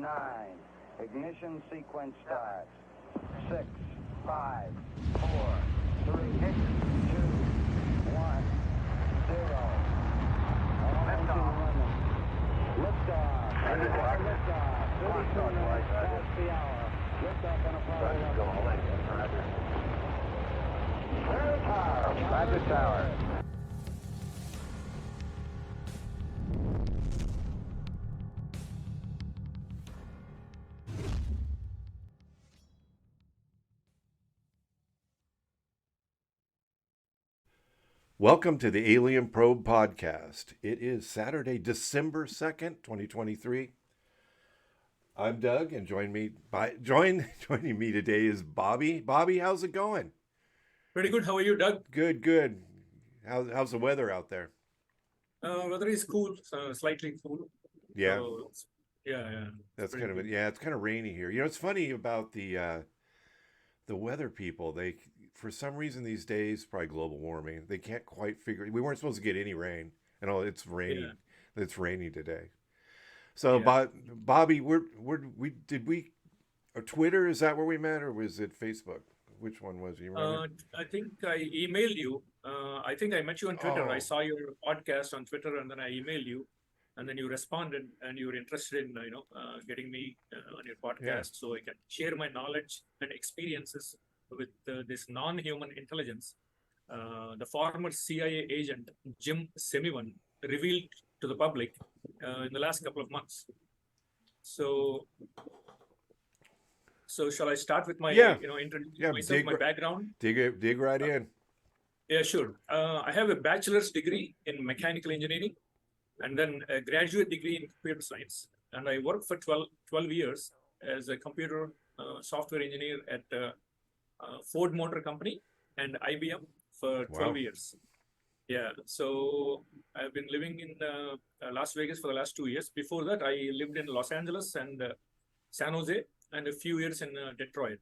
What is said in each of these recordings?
9. Ignition sequence starts. 6, 5, 4, 3, 2, 1, 0. Liftoff. Liftoff. Liftoff. 32 minutes past the hour. Liftoff on Apollo 11. Roger, Tower. Welcome to the Alien Probe Podcast. It is Saturday, December 2nd, 2023. I'm Doug, and joining me today is Bobby. Bobby, how's it going? Pretty good. How are you, Doug? Good. How's the weather out there? Weather is cool, slightly cool. Yeah. So, yeah. That's kind of it. Yeah, it's kind of rainy here. You know, it's funny about the weather people. They, for some reason these days, probably global warming, they can't quite figure. We weren't supposed to get any rain, and it's raining. Yeah. It's rainy today. So, yeah. Bobby, Twitter, is that where we met, or was it Facebook? Which one was it? You remember? I think I emailed you. I think I met you on Twitter. Oh. I saw your podcast on Twitter, and then I emailed you, and then you responded, and you were interested in getting me on your podcast, so I can share my knowledge and experiences with this non-human intelligence. The former CIA agent Jim Semivan revealed to the public in the last couple of months. So shall I start with my introduce myself, my background? Dig right in. Yeah, sure. I have a bachelor's degree in mechanical engineering, and then a graduate degree in computer science. And I worked for 12 years as a computer software engineer at Ford Motor Company and IBM for 12 years. Yeah, so I've been living in Las Vegas for the last 2 years. Before that, I lived in Los Angeles and San Jose, and a few years in Detroit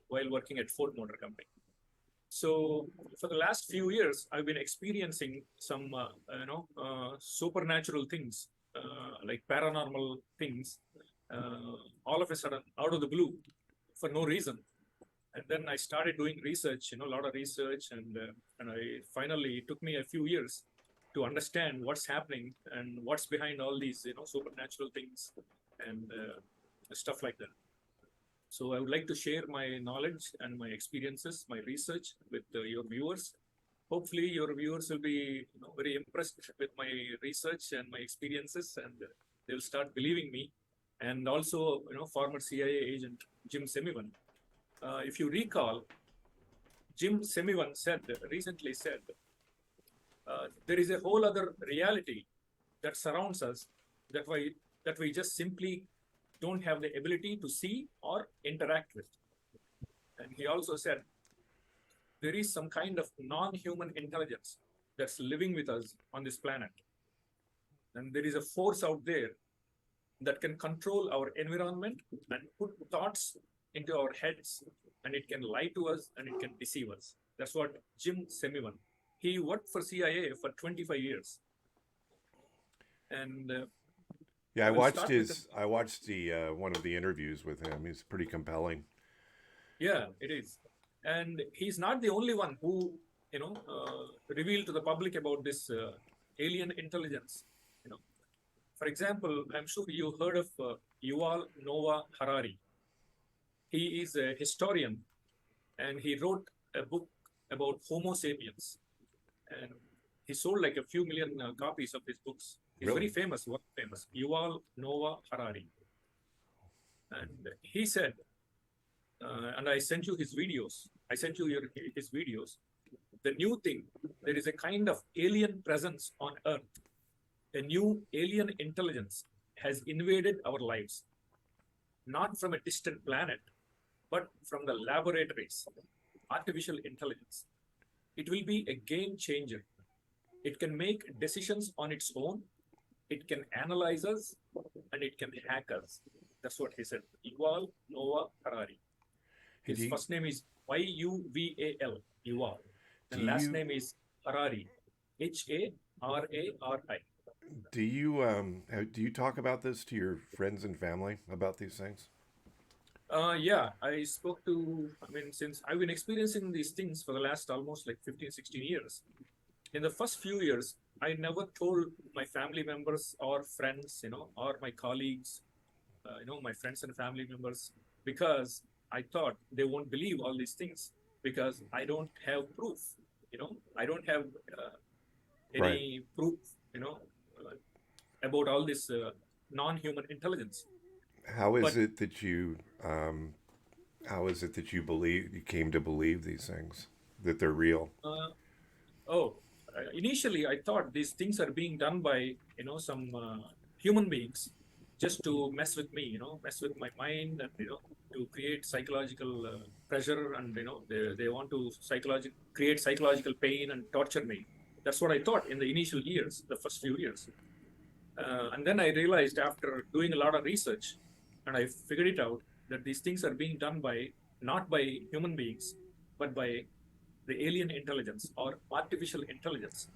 while working at Ford Motor Company. So for the last few years, I've been experiencing some, supernatural things, like paranormal things, all of a sudden, out of the blue, for no reason. And then I started doing research, a lot of research, and it took me a few years to understand what's happening and what's behind all these, supernatural things and stuff like that. So I would like to share my knowledge and my experiences, my research with your viewers. Hopefully your viewers will be very impressed with my research and my experiences, and they'll start believing me. And also, former CIA agent Jim Semivan. If you recall, Jim Semivan recently said, there is a whole other reality that surrounds us that we just simply don't have the ability to see or interact with. And he also said, there is some kind of non-human intelligence that's living with us on this planet. And there is a force out there that can control our environment and put thoughts into our heads, and it can lie to us and it can deceive us. That's what Jim Semivan. He worked for CIA for 25 years. And I watched the one of the interviews with him. He's pretty compelling. Yeah, it is. And he's not the only one who, revealed to the public about this alien intelligence. For example, I'm sure you heard of Yuval Noah Harari. He is a historian, and he wrote a book about Homo sapiens. And he sold like a few million copies of his books. He's really? Very famous, Yuval Noah Harari. And he said, and I sent you his videos. His videos. The new thing, there is a kind of alien presence on Earth. A new alien intelligence has invaded our lives. Not from a distant planet, but from the laboratories. Artificial intelligence. It will be a game changer. It can make decisions on its own. It can analyze us, and it can hack us. That's what he said. Yuval Noah Harari. His first name is Yuval, Yuval. And last name is Harari, Harari. do you talk about this to your friends and family about these things? Yeah, I spoke to, I mean, since I've been experiencing these things for the last almost like 15, 16 years. In the first few years, I never told my family members or friends, or my colleagues, my friends and family members, because I thought they won't believe all these things because I don't have proof, I don't have Right. any proof, about all this non-human intelligence. How is But it that you how is it that you came to believe these things, that they're real? uh, Oh, initially I thought these things are being done by, some human beings just to mess with me, mess with my mind and, to create psychological pressure and, they want to create psychological pain and torture me. That's what I thought in the initial years, the first few years. And then I realized after doing a lot of research and I figured it out that these things are being done by, not by human beings, but by the alien intelligence or artificial intelligence,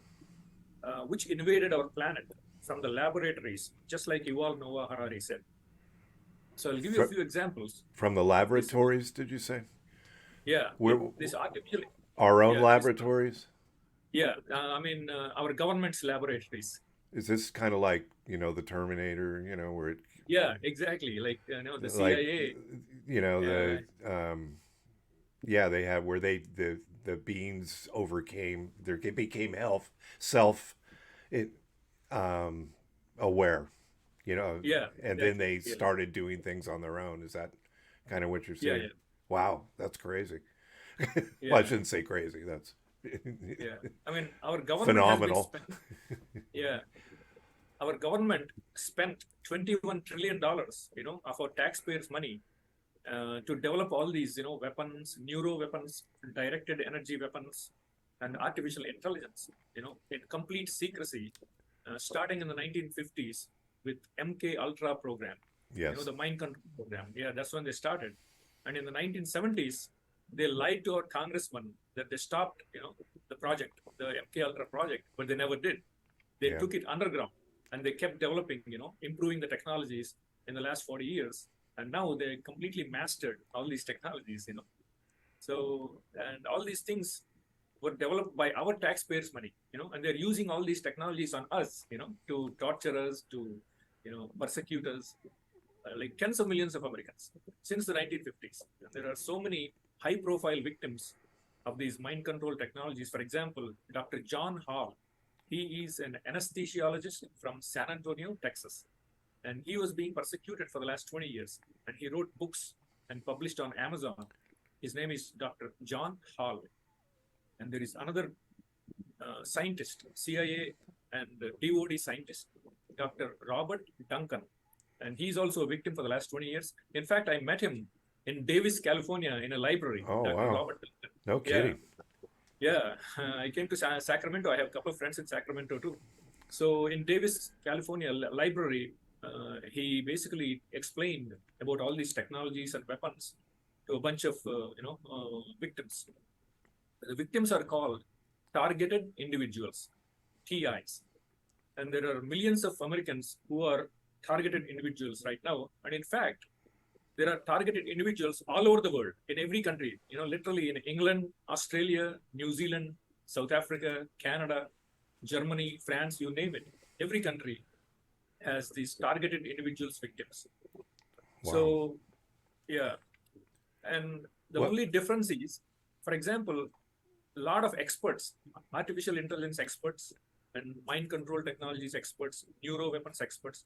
which invaded our planet from the laboratories, just like Yuval Noah Harari said. So I'll give you a Fr- few examples. from the This, laboratories, did you say? yeah, We're, this artificial, our own yeah, laboratories? yeah. I mean, our government's laboratories. Is this kind of like, the Terminator, where it Yeah, exactly. Like the like CIA. the Uh, yeah, they have where the beings overcame their became self it um aware, yeah, and then exactly. they Yeah, started doing things on their own. Is that kind of what you're yeah, saying? yeah, Wow, that's crazy. Well, I yeah, shouldn't say crazy. That's yeah. I mean, our government has been phenomenal. spending. Yeah, our government spent $21 trillion, of our taxpayers' money to develop all these, weapons, neuro weapons, directed energy weapons, and artificial intelligence, in complete secrecy, starting in the 1950s with MK Ultra program, Yes. the mind control program. Yeah, that's when they started. And in the 1970s, they lied to our congressman that they stopped, the project, the MK Ultra project, but they never did. They Yeah. took it underground and they kept developing, improving the technologies in the last 40 years. And now they completely mastered all these technologies, So, and all these things were developed by our taxpayers' money, and they're using all these technologies on us, to torture us, to, persecute us, like tens of millions of Americans since the 1950s. There are so many high profile victims of these mind control technologies. For example, Dr. John Hall, he is an anesthesiologist from San Antonio, Texas, and he was being persecuted for the last 20 years. And he wrote books and published on Amazon. His name is Dr. John Hall. And there is another scientist, CIA and DOD scientist, Dr. Robert Duncan. And he's also a victim for the last 20 years. In fact, I met him in Davis, California, in a library, Oh Dr. wow. Robert Duncan. No Yeah, kidding. yeah. I came to Sacramento. I have a couple of friends in Sacramento too. So in Davis, California library, he basically explained about all these technologies and weapons to a bunch of victims. The victims are called targeted individuals, TIs, and there are millions of Americans who are targeted individuals right now. And in fact, there are targeted individuals all over the world, in every country, literally in England, Australia, New Zealand, South Africa, Canada, Germany, France, you name it. Every country has these targeted individuals victims. Wow. So, yeah. And the What? only difference is, for example, a lot of experts, artificial intelligence experts, and mind control technologies experts, neuro weapons experts,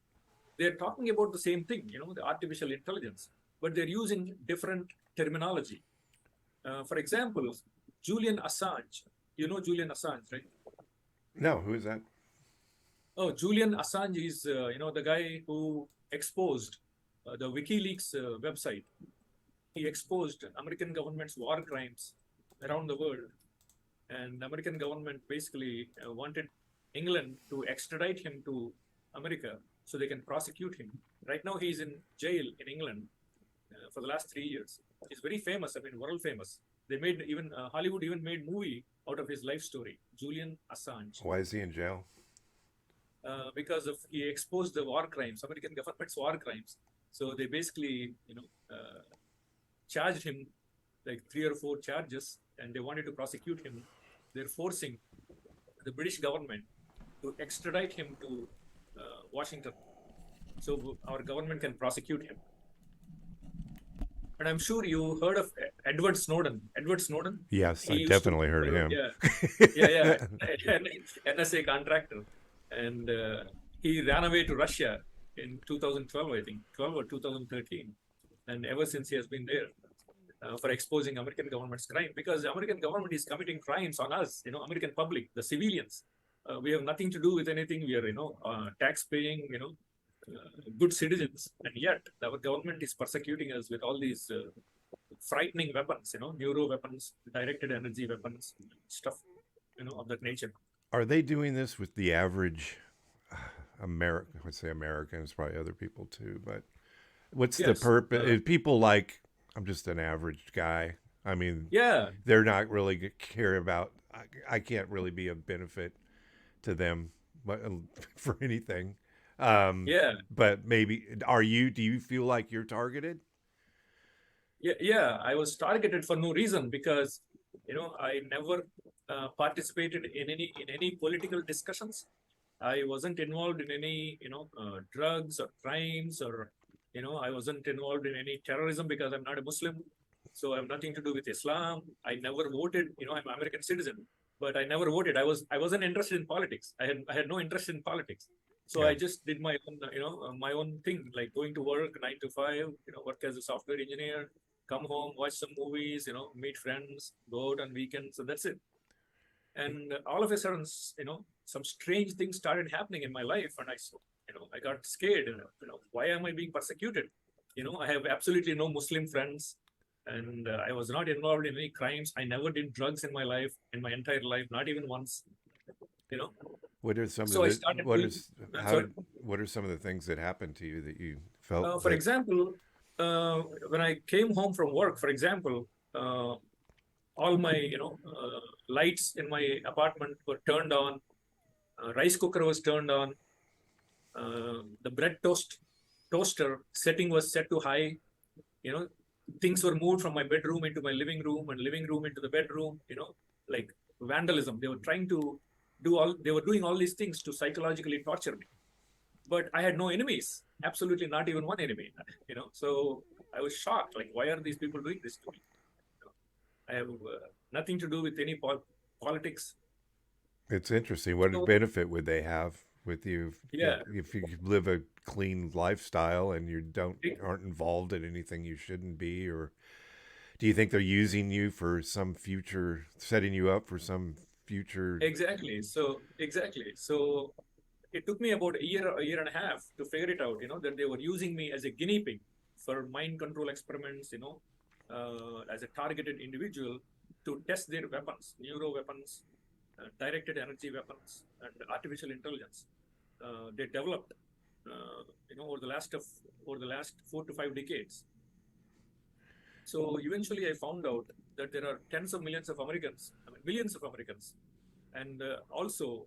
they're talking about the same thing, the artificial intelligence, but they're using different terminology. For example, Julian Assange, Julian Assange, right? No, who is that? Oh, Julian Assange is, the guy who exposed the WikiLeaks website. He exposed American government's war crimes around the world, and the American government basically wanted England to extradite him to America so they can prosecute him. Right now, he's in jail in England for the last 3 years. He's very famous. I mean, world famous. They made even Hollywood even made movie out of his life story. Julian Assange. Why is he in jail? because of he exposed the war crimes, American government's war crimes. So they basically, charged him like 3 or 4 charges, and they wanted to prosecute him. They're forcing the British government to extradite him to Washington, so our government can prosecute him. And I'm sure you heard of Edward Snowden. Edward Snowden. Yes, He I used to, definitely heard of him. yeah, an NSA contractor, and he ran away to Russia in 2012, I think, 12 or 2013, and ever since he has been there for exposing American government's crime, because the American government is committing crimes on us, American public, the civilians. We have nothing to do with anything. We are, tax-paying, good citizens, and yet our government is persecuting us with all these frightening weapons, neuro weapons, directed energy weapons, stuff, of that nature. Are they doing this with the average American? I would say Americans, probably other people too, but what's the purpose? People like, I'm just an average guy. I mean, they're not really care about. I can't really be a benefit to them, but for anything. But maybe do you feel like you're targeted? Yeah, I was targeted for no reason, because I never participated in any political discussions. I wasn't involved in any drugs or crimes, or I wasn't involved in any terrorism, because I'm not a Muslim, so I have nothing to do with Islam. I never voted. I'm an American citizen, but I never voted. I wasn't interested in politics. I had no interest in politics. So I just did my own, my own thing, like going to work 9 to 5, work as a software engineer, come home, watch some movies, meet friends, go out on weekends, and that's it. And all of a sudden, some strange things started happening in my life, and I got scared. Why am I being persecuted? I have absolutely no Muslim friends, and I was not involved in any crimes. I never did drugs in my life, in my entire life, not even once. What are some So of I the started what doing- is I'm how sorry? did, what are some of the things that happened to you that you felt? For example, when I came home from work, for example, all my lights in my apartment were turned on. Rice cooker was turned on. The bread toaster setting was set to high. Things were moved from my bedroom into my living room, and living room into the bedroom. Like vandalism. They were trying to they were doing all these things to psychologically torture me. But I had no enemies. Absolutely not even one enemy. So I was shocked. Like, why are these people doing this to me? I have nothing to do with any politics. It's interesting. What benefit would they have with you? If you live a clean lifestyle and you aren't involved in anything you shouldn't be, or do you think they're using you for some future, setting you up for some future? Exactly. So it took me about a year and a half to figure it out, that they were using me as a guinea pig for mind control experiments, as a targeted individual to test their weapons, neuro weapons, directed energy weapons, and artificial intelligence. They developed, over the last 4 to 5 decades. So eventually I found out that there are tens of millions of Americans, millions of Americans, and also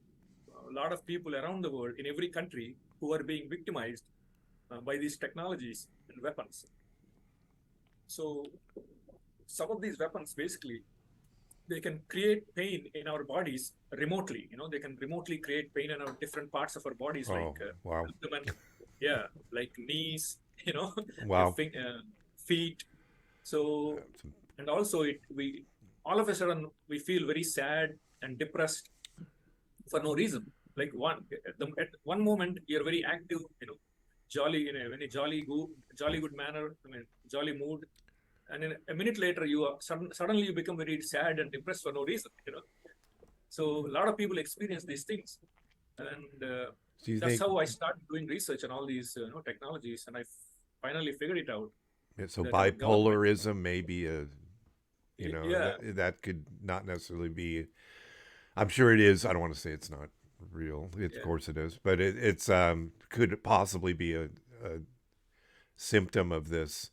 a lot of people around the world in every country who are being victimized by these technologies and weapons. So some of these weapons, basically, they can create pain in our bodies remotely. They can remotely create pain in our different parts of our bodies, like abdomen, like knees, Wow. Feet. So, and also we all of a sudden we feel very sad and depressed for no reason. Like at one moment you're very active, jolly, in a jolly good manner, jolly mood, and in a minute later you are suddenly you become very sad and depressed for no reason. So a lot of people experience these things, and that's how I started doing research on all these technologies, and I finally figured it out. So bipolarism may be that could not necessarily be. I'm sure it is. I don't want to say it's not real. Of course it is, but it's could possibly be a symptom of this.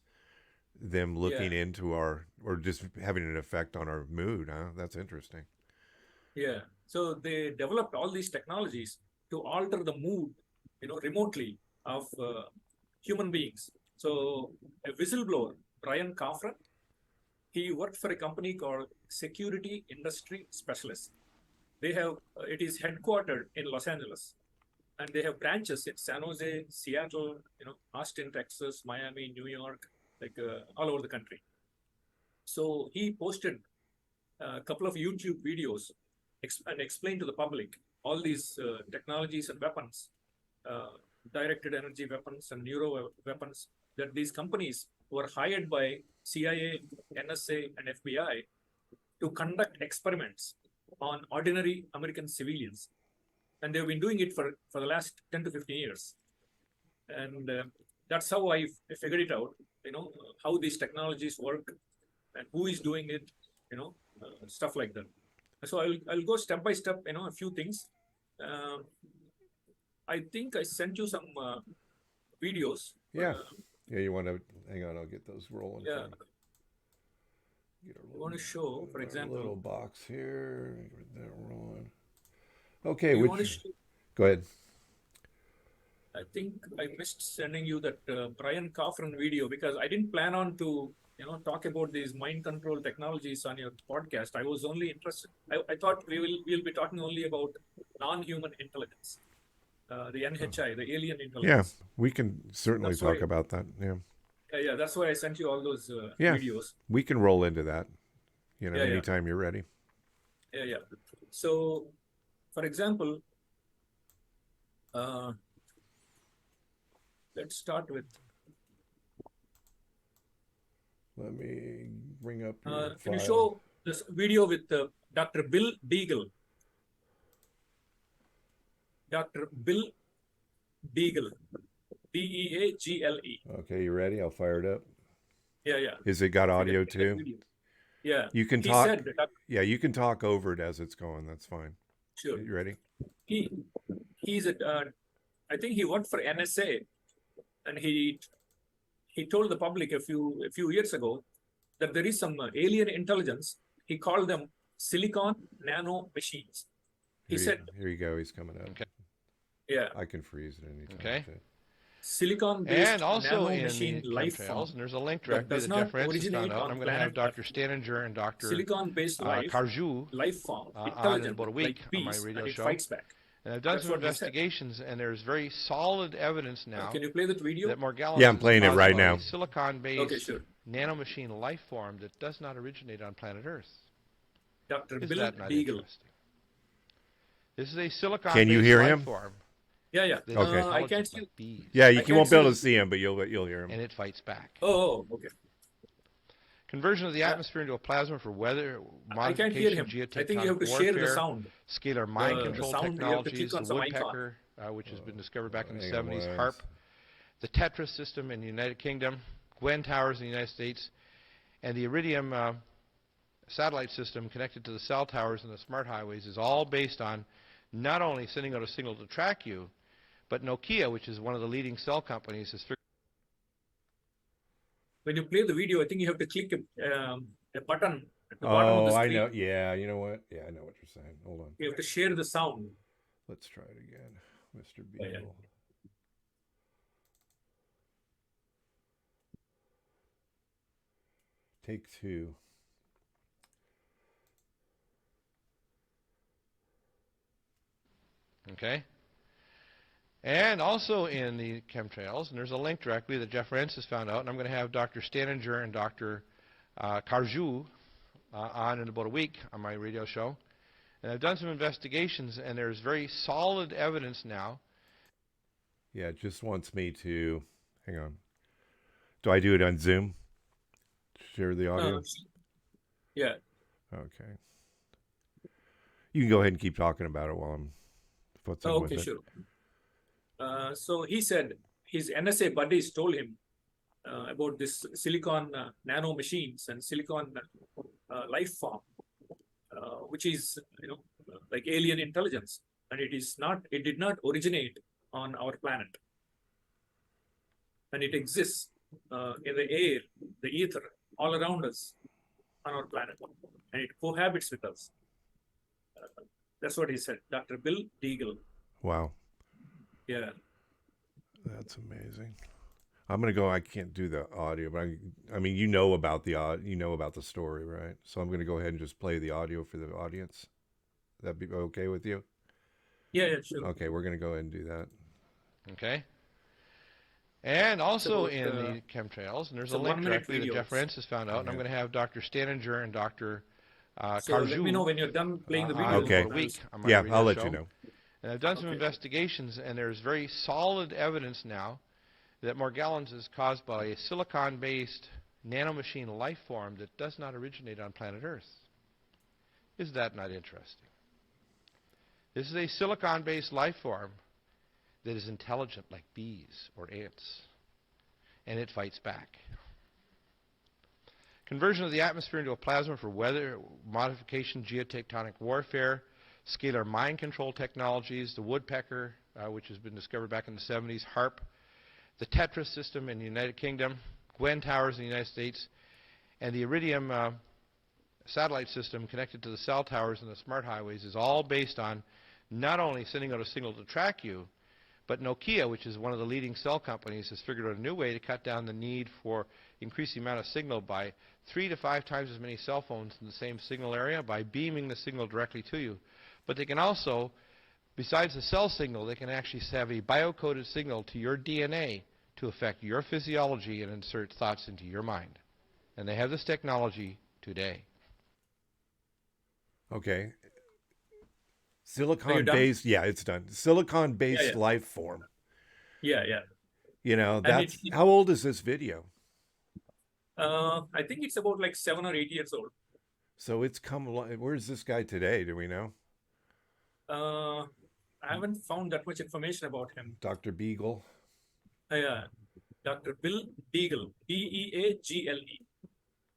Them looking into or just having an effect on our mood. Huh? That's interesting. Yeah. So they developed all these technologies to alter the mood, remotely of human beings. So a whistleblower, Brian Coffran, he worked for a company called Security Industry Specialists. They have, it is headquartered in Los Angeles, and they have branches in San Jose, Seattle, Austin, Texas, Miami, New York, like all over the country. So he posted a couple of YouTube videos and explained to the public all these technologies and weapons, directed energy weapons and neuro weapons, that these companies were hired by CIA, NSA, and FBI to conduct experiments on ordinary American civilians. And they've been doing it for the last 10 to 15 years. And that's how I figured it out, how these technologies work and who is doing it, stuff like that. So I'll go step by step, a few things. I think I sent you some videos. Yeah. Yeah, you want to, hang on, I'll get those rolling. Yeah. Get I want to show, for example. Little box here, get that rolling. Okay, go ahead. I think I missed sending you that Brian Coffran video because I didn't plan on to, talk about these mind control technologies on your podcast. I was only interested. I thought we'll be talking only about non-human intelligence, the NHI, the alien intelligence. Yeah, we can certainly talk about that. Yeah. Yeah, that's why I sent you all those videos. We can roll into that, anytime you're ready. Yeah. So, for example, let's start with. Let me bring up your Can you show this video with Dr. Bill Deagle? Dr. Bill Deagle. Deagle. Okay, you ready? I'll fire it up. Yeah. Is it got audio too? Yeah. You can talk. You can talk over it as it's going. That's fine. Sure. You ready? He's I think he worked for NSA, and he told the public a few years ago that there is some alien intelligence. He called them silicon nano machines. He said, "Here you go. He's coming up." Okay. Yeah. I can freeze it anytime. Okay. Silicon-based and also nano in machine the life chemtrails, form and there's a link directly that Jeff Francis found out. I'm going to have Dr. Staninger and Dr. Silicon-based Karju life form on in about a week like on my bees, radio and show. It fights back. And I've done some investigations, and there's very solid evidence now. Can you play that video? That Morgellons I'm playing it right now. Silicon-based nanomachine life form that does not originate on planet Earth. Dr. Is Bill that not Deagle. interesting? This is a silicon-based Can you hear life him? form. Yeah. Okay. I can't see. Bees. Yeah, you won't be able to see him, but you'll hear him. And it fights back. Oh, okay. Conversion of the atmosphere into a plasma for weather I can't hear him. I think you have to share the sound. Scalar mind control sound, technologies, the woodpecker, which has been discovered back in the 70s, HARP, the Tetra system in the United Kingdom, Gwen towers in the United States, and the Iridium satellite system connected to the cell towers and the smart highways is all based on not only sending out a signal to track you, but Nokia, which is one of the leading cell companies, has figured. When you play the video, I think you have to click a button at the bottom of the screen. I know. Yeah, you know what? Yeah, I know what you're saying. Hold on. You have to share the sound. Let's try it again, Mr. Beagle. Take two. Okay. And also in the chemtrails, and there's a link directly that Jeff Francis found out, and I'm going to have Dr. Staninger and Dr. Karju on in about a week on my radio show. And I've done some investigations, and there's very solid evidence now. Yeah, it just wants me to, hang on. Do I do it on Zoom? Share the audio? Yeah. Okay. You can go ahead and keep talking about it while I'm futzing with it. Okay, sure. So he said his NSA buddies told him about this silicon nano machines and silicon life form, which is like alien intelligence, and it did not originate on our planet, and it exists in the air, the ether, all around us on our planet, and it cohabits with us. That's what he said, Dr. Bill Deagle. Wow. Yeah. That's amazing. I'm gonna go. I can't do the audio, but I mean, you know about the story, right? So I'm gonna go ahead and just play the audio for the audience. That'd be okay with you? Yeah, yeah, sure. Okay, we're gonna go ahead and do that. Okay. And also It's in about, the chemtrails, and there's it's a a link 1 minute directly that video. Jeff Francis found out, and I'm Yeah. going to have Dr. Staninger and Dr. So let me know Karju when you're done playing the in video. about Okay. a week on my Yeah, radio I'll let show. you know. And I've done some Okay. investigations, and there's very solid evidence now that Morgellons is caused by a silicon-based nanomachine life form that does not originate on planet Earth. Is that not interesting? This is a silicon-based life form that is intelligent like bees or ants, and it fights back. Conversion of the atmosphere into a plasma for weather modification, geotectonic warfare, scalar mind control technologies, the woodpecker, which has been discovered back in the 70s, HARP, the Tetris system in the United Kingdom, Gwen towers in the United States, and the Iridium satellite system connected to the cell towers and the smart highways is all based on not only sending out a signal to track you, but Nokia, which is one of the leading cell companies, has figured out a new way to cut down the need for increasing the amount of signal by 3 to 5 times as many cell phones in the same signal area by beaming the signal directly to you. But they can also, besides the cell signal, they can actually have a biocoded signal to your DNA to affect your physiology and insert thoughts into your mind. And they have this technology today. Okay. Are you done? Silicon-based, yeah, it's done. Silicon-based Yeah, yeah. life form. Yeah, yeah. You know, And that's how old is this video? I think it's about like 7 or 8 years old. So it's come. Where's this guy today? Do we know? I haven't found that much information about him. Dr. Beagle. Yeah, Dr. Bill Deagle, Beagle.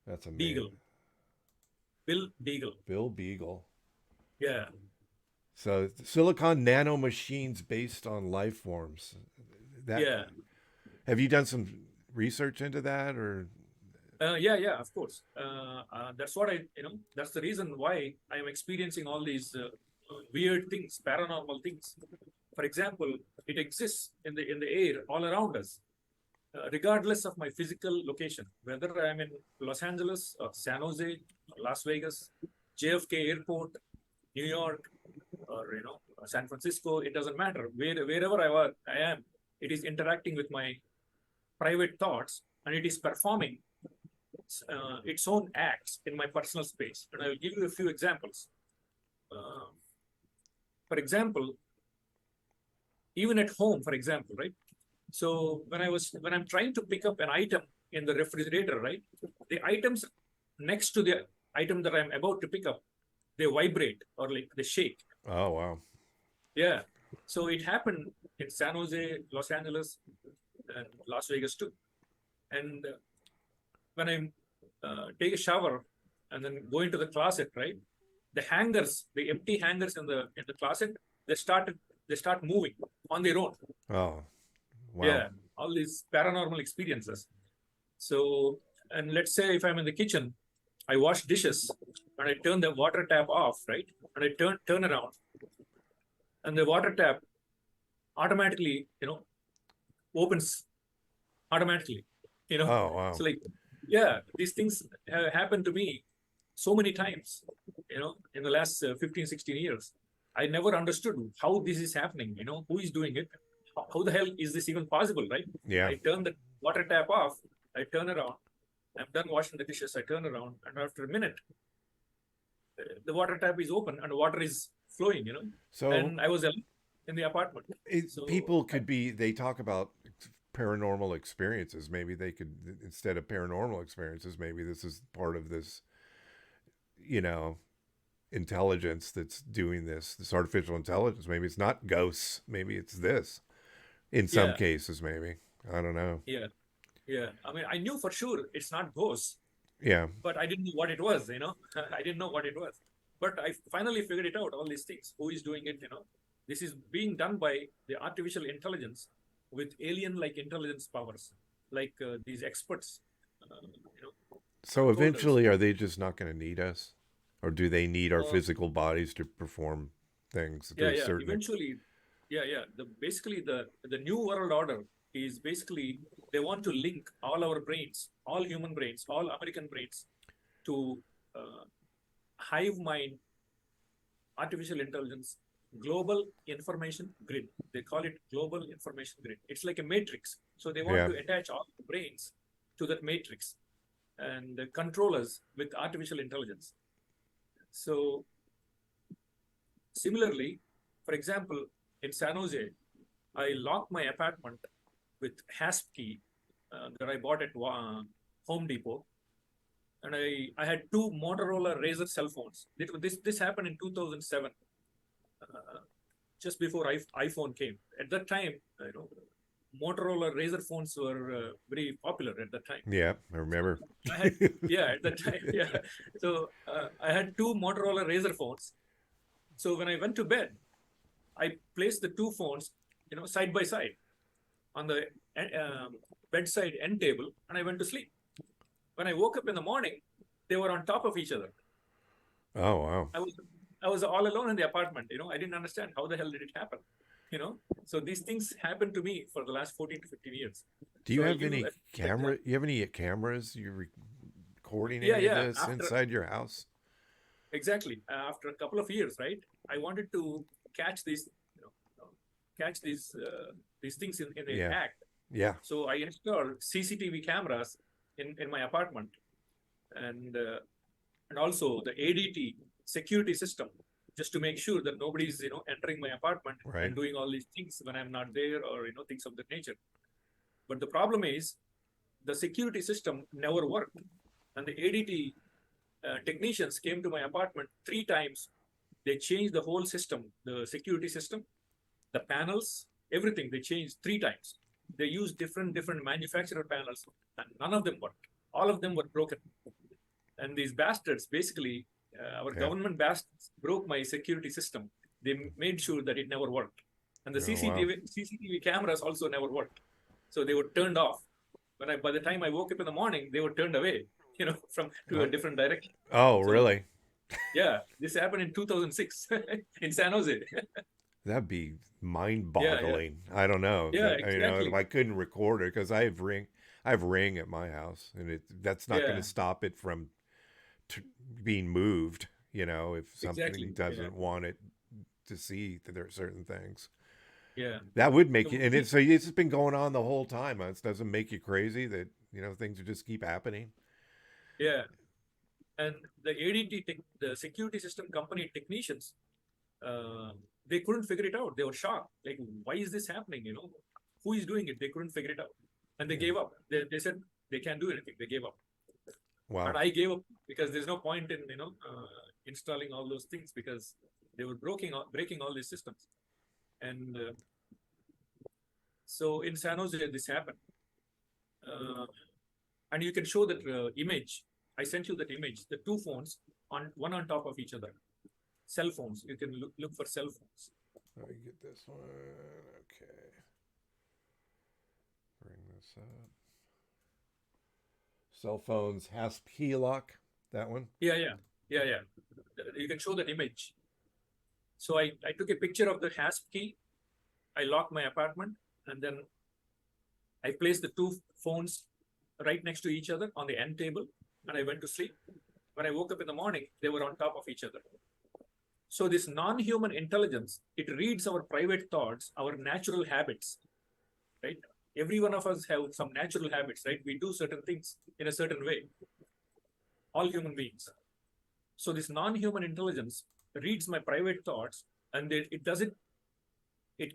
That's amazing. Deagle. Bill Deagle. Bill Beagle. Yeah. So silicon nanomachines based on life forms. Yeah. Have you done some research into that, or? Yeah, of course. That's what that's the reason why I am experiencing all these weird things, paranormal things. For example, it exists in the air all around us, regardless of my physical location, whether I'm in Los Angeles or San Jose, Las Vegas, JFK Airport, New York, or San Francisco. It doesn't matter. Wherever I am, it is interacting with my private thoughts, and it is performing its own acts in my personal space. And I will give you a few examples. For example, even at home, for example, right? So when I'm trying to pick up an item in the refrigerator, right? The items next to the item that I'm about to pick up, they vibrate or like they shake. Oh, wow. Yeah. So it happened in San Jose, Los Angeles, and Las Vegas too. And when I take a shower and then go into the closet, right? The hangers, the empty hangers in the closet, they start moving on their own. Oh, wow. Yeah, all these paranormal experiences. So, and let's say if I'm in the kitchen, I wash dishes and I turn the water tap off, right? And I turn around, and the water tap automatically, opens automatically. Oh, wow. So like, yeah, these things have happened to me so many times, in the last 15, 16 years. I never understood how this is happening, who is doing it. How the hell is this even possible, right? Yeah. I turn the water tap off, I turn around, I'm done washing the dishes, I turn around, and after a minute, the water tap is open and water is flowing, So, and I was alone in the apartment. people could be, they talk about paranormal experiences. Maybe they could, instead of paranormal experiences, maybe this is part of this, intelligence that's doing this artificial intelligence. Maybe it's not ghosts. Maybe it's this in some cases, maybe. I don't know. Yeah. I mean, I knew for sure it's not ghosts. Yeah. But I didn't know what it was, I didn't know what it was. But I finally figured it out, all these things. Who is doing it, This is being done by the artificial intelligence with alien-like intelligence powers, like these experts, So eventually, are they just not going to need us? Or do they need our physical bodies to perform things? Yeah. Eventually, Basically the new world order is basically they want to link all our brains, all human brains, all American brains to hive mind artificial intelligence global information grid. They call it global information grid. It's like a matrix. So they want Yeah. to attach all the brains to that matrix and control us with artificial intelligence. So similarly, for example, in San Jose, I locked my apartment with hasp key that I bought at Home Depot, and I had two Motorola Razr cell phones. This happened in 2007, just before iPhone came. At that time, Motorola Razr phones were very popular at that time. Yeah, I remember. At that time, yeah. So I had two Motorola Razr phones. So when I went to bed, I placed the two phones, side by side on the bedside end table, and I went to sleep. When I woke up in the morning, they were on top of each other. Oh, wow. I was all alone in the apartment. I didn't understand how the hell did it happen. So these things happened to me for the last 14 to 15 years. Do you have any camera? You have any cameras? You're recording any of this inside your house? Exactly. After a couple of years, right? I wanted to catch these things in the act. Yeah. So I installed CCTV cameras in my apartment, and also the ADT security system, just to make sure that nobody's entering my apartment and doing all these things when I'm not there, or things of that nature. But the problem is the security system never worked, and the ADT technicians came to my apartment 3 times. They changed the whole system, the security system, the panels, everything. They changed 3 times. They used different manufacturer panels, and none of them worked. All of them were broken. And these bastards, basically, our government bastards, broke my security system. They made sure that it never worked. And the CCTV cameras also never worked. So they were turned off. By the time I woke up in the morning, they were turned away, to a different direction. Oh, so, really? Yeah, this happened in 2006 in San Jose. That'd be mind-boggling. Yeah. I don't know. Yeah, exactly. If I couldn't record it, because I have Ring at my house, and that's not going to stop it from being moved. If something doesn't want it to see that there are certain things. Yeah, that would make you. And so it's been going on the whole time. It doesn't make you crazy that things just keep happening. Yeah, and the ADT, the security system company technicians, they couldn't figure it out. They were shocked. Like, why is this happening? Who is doing it? They couldn't figure it out, and they gave up. They said they can't do anything. They gave up. Wow. And I gave up because there's no point in installing all those things, because they were breaking all these systems. And so in San Jose, this happened. And you can show that image. I sent you that image. The 2 phones one on top of each other. Cell phones. You can look for cell phones. Let me get this one. Okay. Bring this up. Cell phones, hasp key lock. That one? Yeah. You can show that image. So I took a picture of the hasp key. I locked my apartment, and then I placed the 2 phones right next to each other on the end table, and I went to sleep. When I woke up in the morning, they were on top of each other. So this non-human intelligence, it reads our private thoughts, our natural habits, right? Every one of us have some natural habits, right? We do certain things in a certain way. All human beings. So this non-human intelligence reads my private thoughts, and it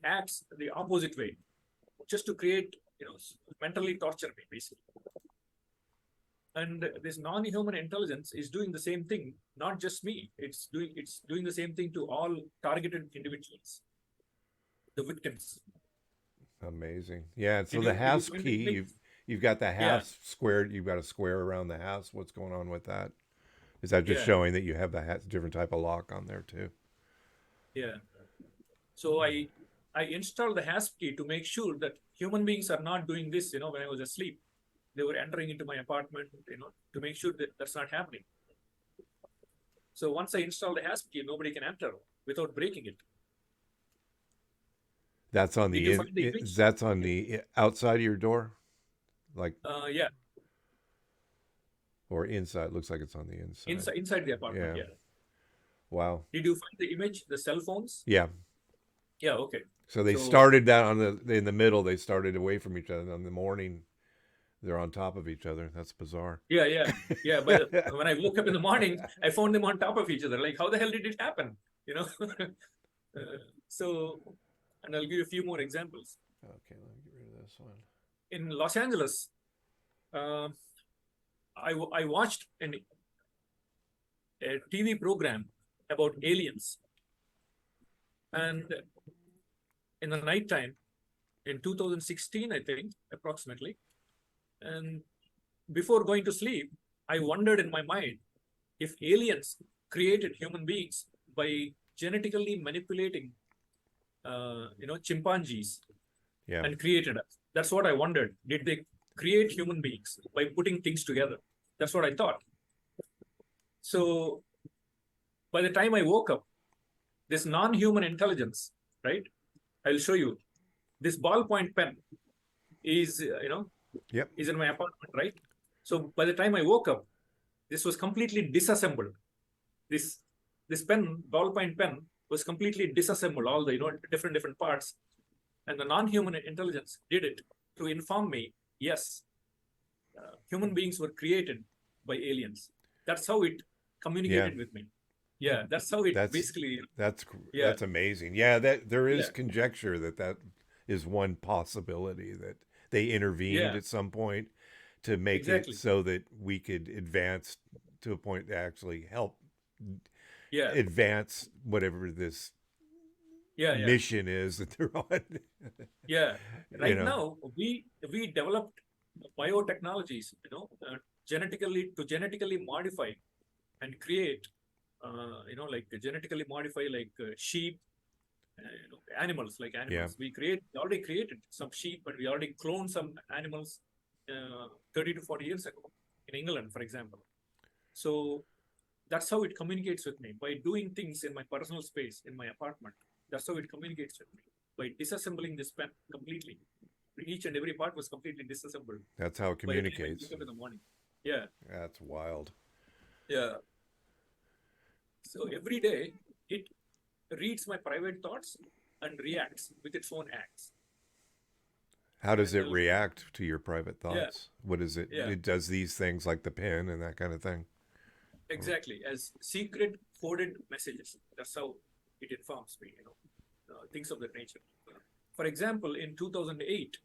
acts the opposite way, just to create, mentally torture me, basically. And this non-human intelligence is doing the same thing, not just me. It's doing the same thing to all targeted individuals, the victims. Amazing. Yeah. So the hasp key, you've got the hasp squared. You've got a square around the hasp. What's going on with that? Is that just showing that you have the different type of lock on there too? Yeah. So I installed the hasp key to make sure that human beings are not doing this. When I was asleep, they were entering into my apartment. To make sure that that's not happening. So once I install the hasp key, nobody can enter without breaking it. That's on Did the you find the image? that's on the outside of your door, like, Yeah, or inside. Looks like it's on the inside. inside the apartment. Yeah. Yeah. Wow. Did you find the image? The cell phones? Yeah. Yeah. Okay. So they So started that in the middle. They started away from each other. In the morning, they're on top of each other. That's bizarre. yeah. But when I woke up in the morning, I found them on top of each other. Like, how the hell did it happen? You know. So, and I'll give you a few more examples. Okay, let me get rid of this one. In Los Angeles, I watched a TV program about aliens, and in the nighttime, in 2016, I think, approximately, and before going to sleep, I wondered in my mind if aliens created human beings by genetically manipulating, chimpanzees Yeah. and created us. That's what I wondered. Did they create human beings by putting things together? That's what I thought. So by the time I woke up, this non-human intelligence, right? I'll show you. This ballpoint pen is, Yep. is in my apartment, right? So by the time I woke up, this was completely disassembled. This ballpoint pen was completely disassembled, all the different parts. And the non-human intelligence did it to inform me, yes, human beings were created by aliens. That's how it communicated with me. Yeah, that's how it basically. That's amazing. Yeah, that there is conjecture that is one possibility, that they intervened at some point to make it so that we could advance to a point to actually help advance whatever this mission is that they're on. Right now we developed biotechnologies, genetically modify and create, like genetically modify sheep, animals like animals. We already created some sheep, and we already cloned some animals 30 to 40 years ago in England, for example. So that's how it communicates with me, by doing things in my personal space, in my apartment. That's how it communicates with me, by disassembling this pen completely. Each and every part was completely disassembled. That's how it communicates. In the morning. Yeah. That's wild. Yeah. So every day it reads my private thoughts and reacts with its own acts. How does it react to your private thoughts? What is it? Yeah. It does these things like the pen and that kind of thing. Exactly, as secret coded messages. That's how it informs me, things of that nature. For example, in 2008,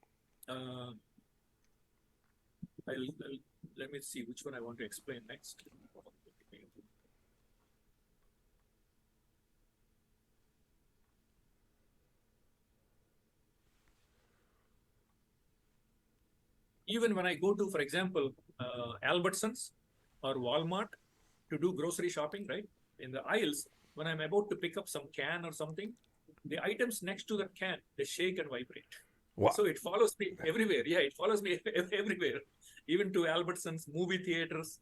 let me see which one I want to explain next. Even when I go to, for example, Albertsons or Walmart to do grocery shopping, right? In the aisles, when I'm about to pick up some can or something, the items next to the can, they shake and vibrate. Wow. So it follows me everywhere. Yeah, it follows me everywhere, even to Albertsons, movie theaters,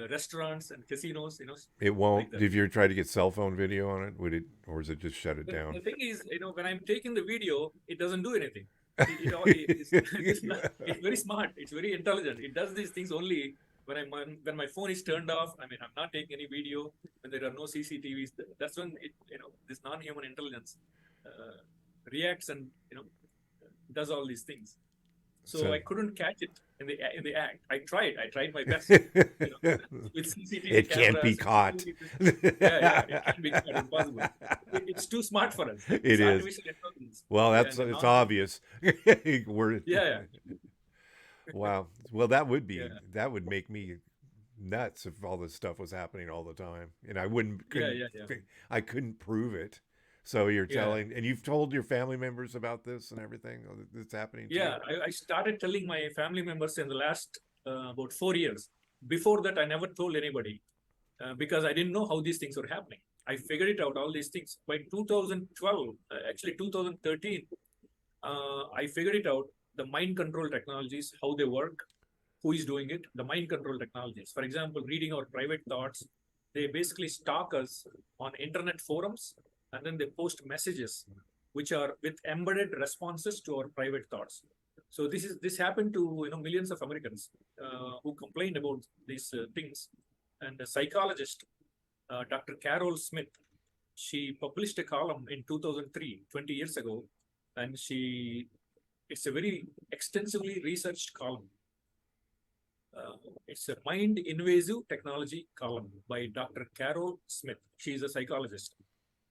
restaurants, and casinos. It won't. Like If you try to get cell phone video on it, would it, or is it just shut it down? The thing is, when I'm taking the video, it doesn't do anything. It's very smart. It's very intelligent. It does these things only when my phone is turned off. I mean, I'm not taking any video. When there are no CCTVs, that's when this non-human intelligence reacts and does all these things. So I couldn't catch it in the act. I tried my best. With CCTV it can't be caught. It can't be caught. Impossible. It's too smart for us. It is. Well, it's obvious. Wow. Well, that would make me nuts if all this stuff was happening all the time, and I couldn't prove it. So you're telling, and you've told your family members about this and everything that's happening to you? I started telling my family members in the last about 4 years. Before that, I never told anybody because I didn't know how these things were happening. I figured it out, all these things. By 2012, actually 2013, I figured it out, the mind control technologies, how they work, who is doing it, the mind control technologies. For example, reading our private thoughts, they basically stalk us on internet forums, and then they post messages which are with embedded responses to our private thoughts. So this happened to millions of Americans who complained about these things. And a psychologist, Dr. Carol Smith, she published a column in 2003, 20 years ago, and it's a very extensively researched column. It's a mind invasive technology column by Dr. Carol Smith. She's a psychologist.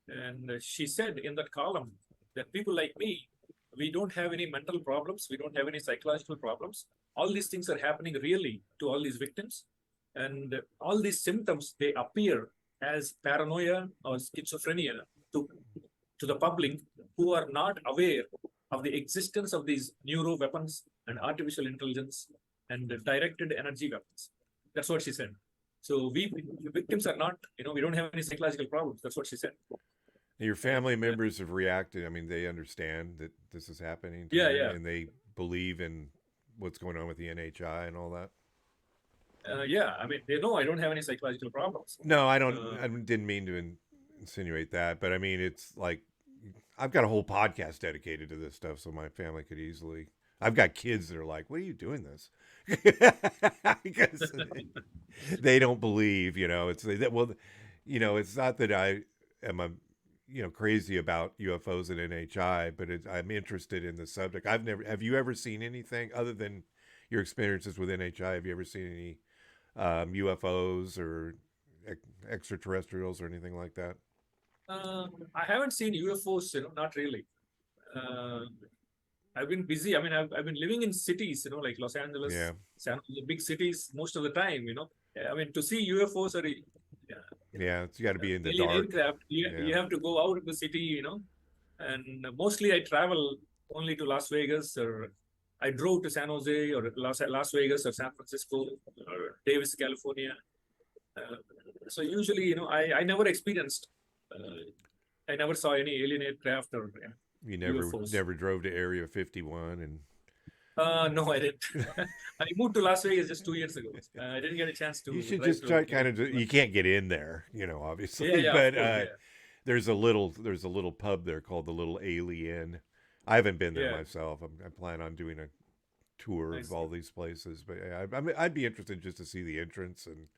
And she said in that column that people like me, we don't have any mental problems. We don't have any psychological problems. All these things are happening really to all these victims. And all these symptoms, they appear as paranoia or schizophrenia to the public who are not aware of the existence of these neuro weapons and artificial intelligence and directed energy weapons. That's what she said. So the victims are not, we don't have any psychological problems. That's what she said. Your family members have reacted. I mean, they understand that this is happening. And they believe in what's going on with the NHI and all that. I mean, they know I don't have any psychological problems. No, I don't. I didn't mean to insinuate that, but I mean, it's like I've got a whole podcast dedicated to this stuff, so my family could easily. I've got kids that are like, "What are you doing this?" Because they don't believe. It's it's not that I am crazy about UFOs and NHI, but I'm interested in the subject. Have you ever seen anything other than your experiences with NHI? Have you ever seen any UFOs or extraterrestrials or anything like that? I haven't seen UFOs, not really. I've been busy. I mean, I've been living in cities, like Los Angeles, San Jose, big cities most of the time, I mean, to see UFOs or it's got to be in the alien dark. aircraft, you have to go out of the city, and mostly I travel only to Las Vegas, or I drove to San Jose or Las Vegas or San Francisco or Davis, California. So usually, I never experienced, I never saw any alien aircraft or You never UFOs. Never drove to Area 51 and. No, I didn't. I moved to Las Vegas just 2 years ago. I didn't get a chance to. You should just try you can't get in there, obviously. But there's a little pub there called the Little Alien. I haven't been there myself. I plan on doing a tour of all these places, but I'd be interested just to see the entrance, and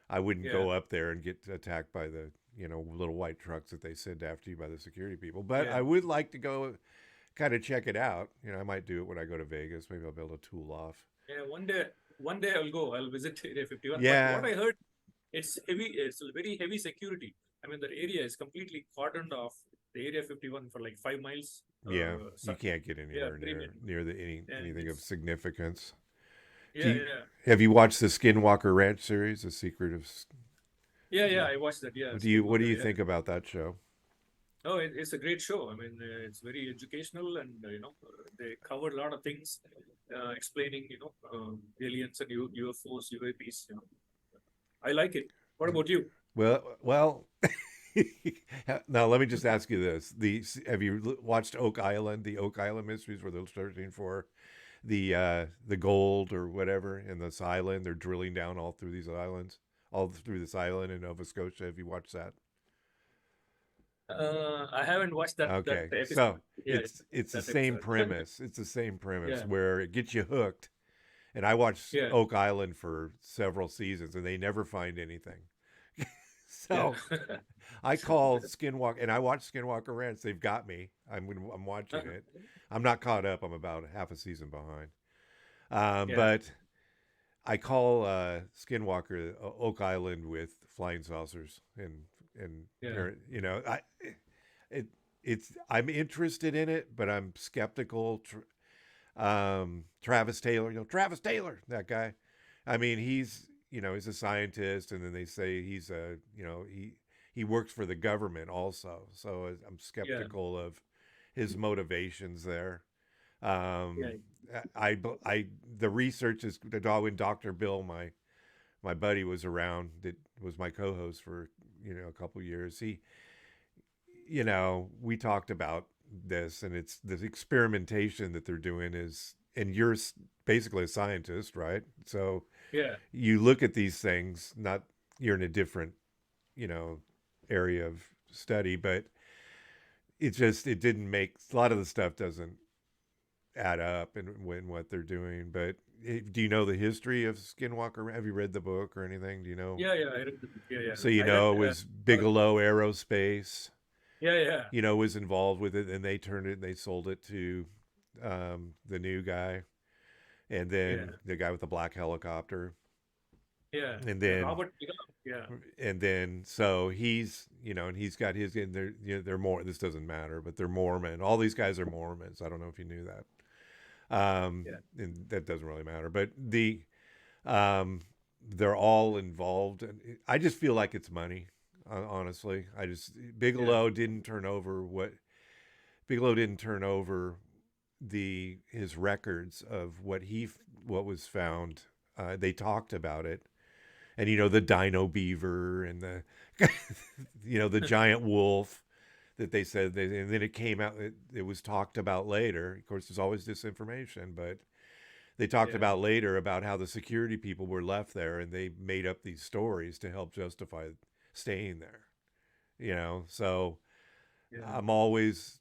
I wouldn't go up there and get attacked by the little white trucks that they send after you by the security people. But I would like to go kind of check it out. I might do it when I go to Vegas. Maybe I'll be able to tool off. Yeah, one day I'll go. I'll visit Area 51. Yeah. But what I heard, it's heavy. It's very heavy security. I mean, that area is completely cordoned off, the Area 51 for like 5 miles. Yeah, you can't get anywhere near anything of significance. Have you watched the Skinwalker Ranch series, The Secret of? Yeah, I watched that. Yeah. What do you think about that show? Oh, it's a great show. I mean, it's very educational, and they cover a lot of things, explaining aliens and UFOs, UAPs. I like it. What about you? Well. Now let me just ask you this: have you watched Oak Island? The Oak Island mysteries, where they're searching for the gold or whatever in this island? They're drilling down all through these islands, all through this island in Nova Scotia. Have you watched that? I haven't watched that. Okay, that so it's the same premise. It's the same premise where it gets you hooked. And I watched Oak Island for several seasons, and they never find anything. So I call Skinwalker, and I watch Skinwalker Ranch. They've got me. I'm watching it. I'm not caught up. I'm about half a season behind. But I call Skinwalker Oak Island with flying saucers, and I'm interested in it, but I'm skeptical. Travis Taylor, that guy. I mean, he's a scientist, and then they say he's he works for the government also. So I'm skeptical of his motivations there. The research is when Dr. Bill, my buddy, was around, that was my co-host for a couple years. We talked about this, and it's the experimentation that they're doing is, and you're basically a scientist, right? So you look at these things, you're in a different area of study, but it didn't make a lot of the stuff doesn't add up in what they're doing. But do you know the history of Skinwalker? Have you read the book or anything? Do you know? Yeah, yeah, I read the book. Yeah, yeah. So you I read. know it was Bigelow Aerospace. Yeah, yeah, Was involved with it, and they turned it and they sold it to the new guy, and yeah, then the guy with the black helicopter, yeah. and then Robert Bigelow. Yeah, so he's and he's got his, and they're more, this doesn't matter, but they're Mormon. All these guys are Mormons. I don't know if you knew that. yeah, And that doesn't really matter, but they're all involved, and I just feel like it's money. Honestly, yeah, Bigelow didn't turn over his records of what was found. They talked about it, and the dino beaver and the the giant wolf that they said and then it came out. It was talked about later. Of course, there's always disinformation, but they talked yeah, about later about how the security people were left there, and they made up these stories to help justify staying there. So yeah, I'm always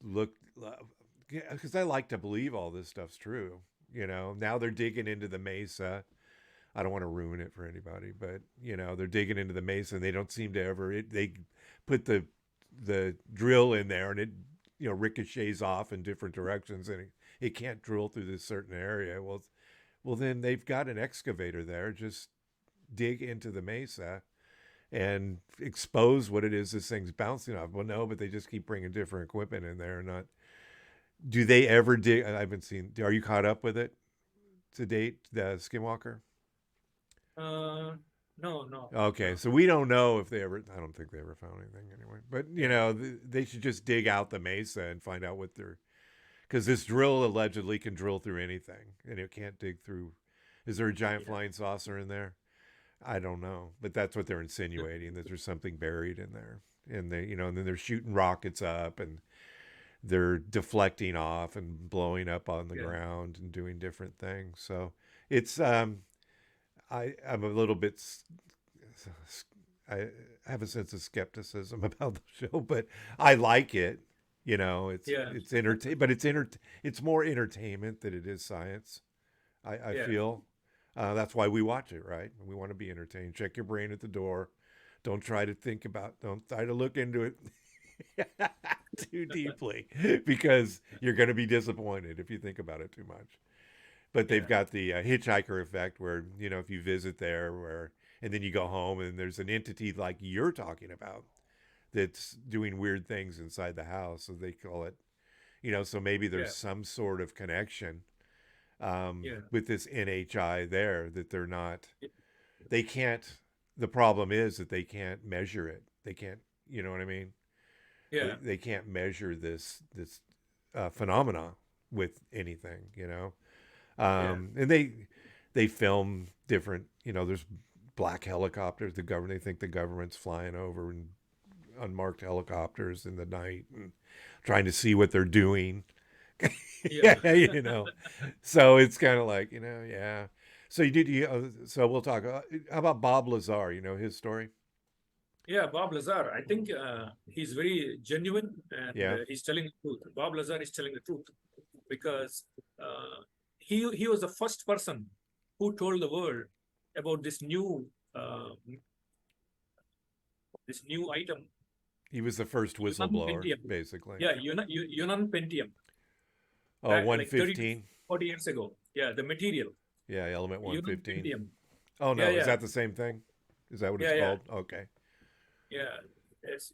because I like to believe all this stuff's true. Now they're digging into the mesa. I don't want to ruin it for anybody, but they're digging into the mesa, and they don't seem to ever. They put the drill in there, and it ricochets off in different directions, and it can't drill through this certain area. Well, then they've got an excavator there. Just dig into the mesa and expose what it is this thing's bouncing off. Well, no, but they just keep bringing different equipment in there. Not do they ever dig? I haven't seen. Are you caught up with it to date, the Skinwalker? uh, no, no, Okay, no. so we don't know if they ever. I don't think they ever found anything anyway. But Yeah, they should just dig out the mesa and find out what they're. Because this drill allegedly can drill through anything, and it can't dig through. Is there a giant yeah, flying saucer in there? I don't know, but that's what they're insinuating, that there's something buried in there, and and then they're shooting rockets up, and they're deflecting off and blowing up on the yeah, ground and doing different things. So it's I'm a little bit I have a sense of skepticism about the show, but I like it. yeah, It's more entertainment than it is science. I yeah, feel that's why we watch it, right? We want to be entertained. Check your brain at the door. Don't try to don't try to look into it too deeply, because you're going to be disappointed if you think about it too much. But they've yeah, got the hitchhiker effect, where if you visit there, and then you go home, and there's an entity like you're talking about that's doing weird things inside the house. So they call it, so maybe yeah, there's some sort of connection yeah, with this NHI there, that they're not, yeah, they can't, the problem is that they can't measure it. They can't, you know what I mean? yeah, They can't measure this phenomena with anything, yeah, and they film different, there's black helicopters. They think the government's flying over in unmarked helicopters in the night and trying to see what they're doing. yeah. Yeah, so it's kind of like, yeah. So so we'll talk. How about Bob Lazar? His story? Yeah, Bob Lazar. I think he's very genuine, and Yeah, he's telling the truth. Bob Lazar is telling the truth because he was the first person who told the world about this new item, he was the first Yunan whistleblower, Pentium. basically. Yeah, Yunan Pentium. Oh, Back like 30 to 115. 40 years ago. Yeah, the material. Yeah, element Yunan 115. Pentium. Oh Yeah, no, is yeah, that the same thing? Is that what it's yeah, yeah, called? Okay. yeah. It's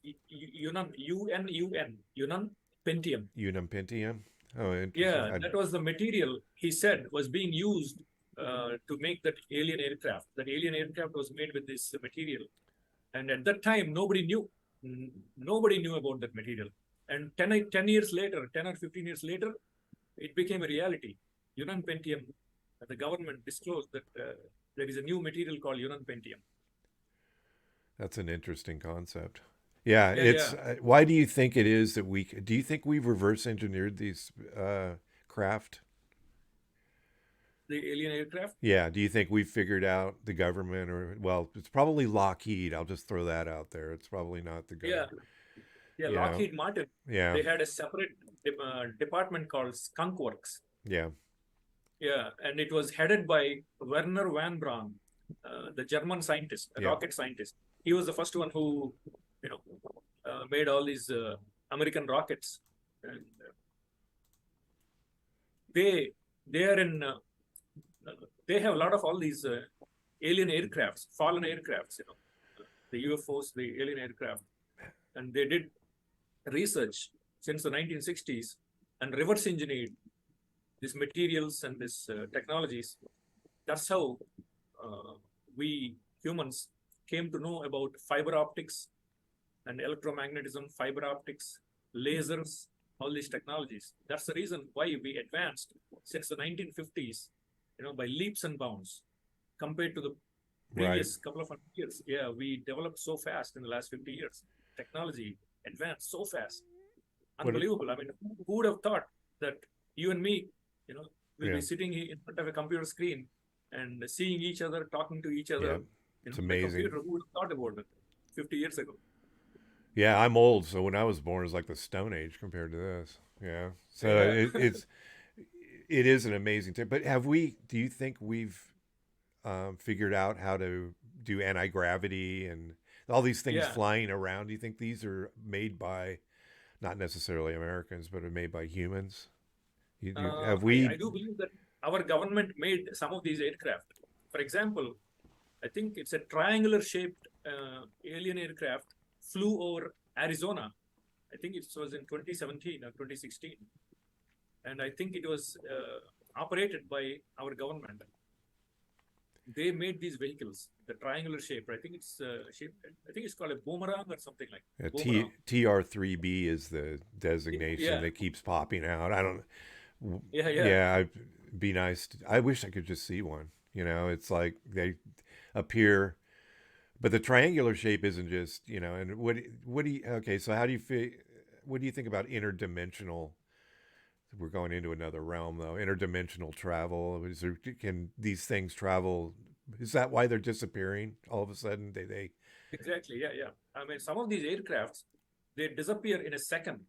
Yunan, UNUN, Yunan Pentium. Unum Pentium. Oh, interesting. Yeah, that was the material he said was being used to make that alien aircraft. That alien aircraft was made with this material. And at that time, nobody knew. Nobody knew about that material. And 10 years later, 10 or 15 years later, it became a reality. Yunan Pentium, the government disclosed that there is a new material called Yunan Pentium. That's an interesting concept. Yeah, Yeah, yeah. why do you think it is that do you think we've reverse engineered these craft? The alien aircraft. Yeah, do you think we've figured out the government, or, well, it's probably Lockheed. I'll just throw that out there. It's probably not the Yeah, government. Yeah, you know. Lockheed Martin. Yeah, They had a separate department called Skunk Works. yeah, Yeah, and it was headed by Werner von Braun, the German scientist, a yeah, rocket scientist. He was the first one who, you know, made all these American rockets. And they they are in they have a lot of all these alien aircrafts, fallen aircrafts, the UFOs, the alien aircraft, and they did research since the 1960s and reverse engineered these materials and these technologies. That's how we humans came to know about fiber optics and electromagnetism, fiber optics, lasers, all these technologies. That's the reason why we advanced since the 1950s, by leaps and bounds compared to the previous couple of hundred years. Yeah, we developed so fast in the last 50 years. Technology advanced so fast. Unbelievable. I mean, who would have thought that you and me, we'll be sitting in front of a computer screen and seeing each other, talking to each other. It's amazing. Computer, who would have thought about it 50 years ago? Yeah, I'm old, so when I was born, it was like the Stone Age compared to this. Yeah, so it is an amazing thing. But do you think we've figured out how to do anti-gravity and all these things flying around? Do you think these are made by, not necessarily Americans, but are made by humans? Have we? I do believe that our government made some of these aircraft. For example, I think it's a triangular shaped alien aircraft flew over Arizona. I think it was in 2017 or 2016. And I think it was operated by our government. They made these vehicles, the triangular shape. I think it's called a boomerang or something like that. TR3B is the designation that keeps popping out. I don't. Yeah. It'd be nice. I wish I could just see one. It's like they appear, but the triangular shape isn't just. And what do you? Okay, so how do you feel? What do you think about interdimensional? We're going into another realm, though. Interdimensional travel. Can these things travel? Is that why they're disappearing all of a sudden? They Exactly. Yeah. I mean, some of these aircrafts, they disappear in a second.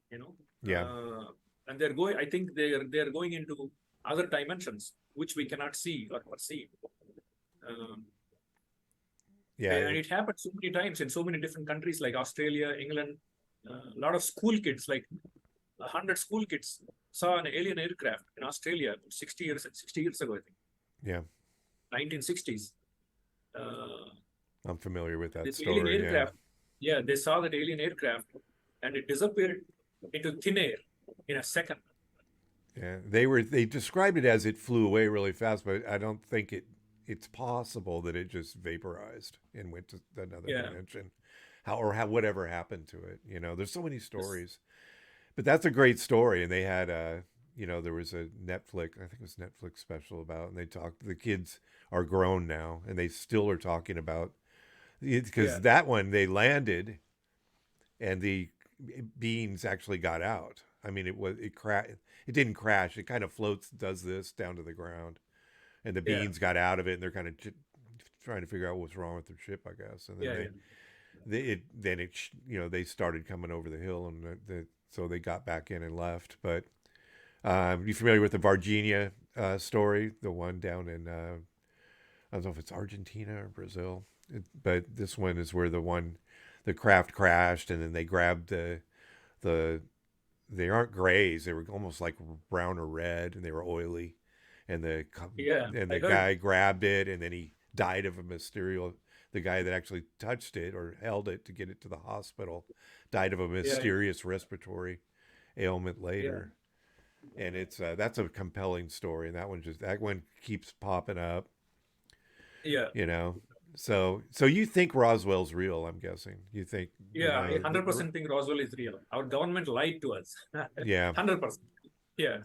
Yeah. And they're going. I think they're going into other dimensions which we cannot see or perceive. And it happens so many times in so many different countries like Australia, England. A lot of school kids, like 100 school kids, saw an alien aircraft in Australia 60 years ago, I think. Yeah. 1960s. I'm familiar with that story. Alien aircraft, they saw that alien aircraft and it disappeared into thin air in a second. Yeah, they described it as it flew away really fast, but I don't think it's possible that it just vaporized and went to another dimension. Whatever happened to it. There's so many stories. But that's a great story, and they had there was a Netflix, I think it was Netflix special about, and they talked. The kids are grown now, and they still are talking about it because that one they landed, and the beings actually got out. I mean, it didn't crash. It kind of floats, does this down to the ground, and the beings got out of it, and they're kind of trying to figure out what's wrong with their ship, I guess. And then they started coming over the hill, and so they got back in and left. But you familiar with the Varginha story? The one down in, I don't know if it's Argentina or Brazil. But this one is where the craft crashed, and then they grabbed they aren't grays. They were almost like brown or red, and they were oily. And the guy grabbed it, and then he died of a mysterious. The guy that actually touched it or held it to get it to the hospital died of a mysterious respiratory ailment later. And that's a compelling story, and that one keeps popping up. So you think Roswell's real? I'm guessing you think. I 100% think Roswell is real. Our government lied to us. 100%. Yeah.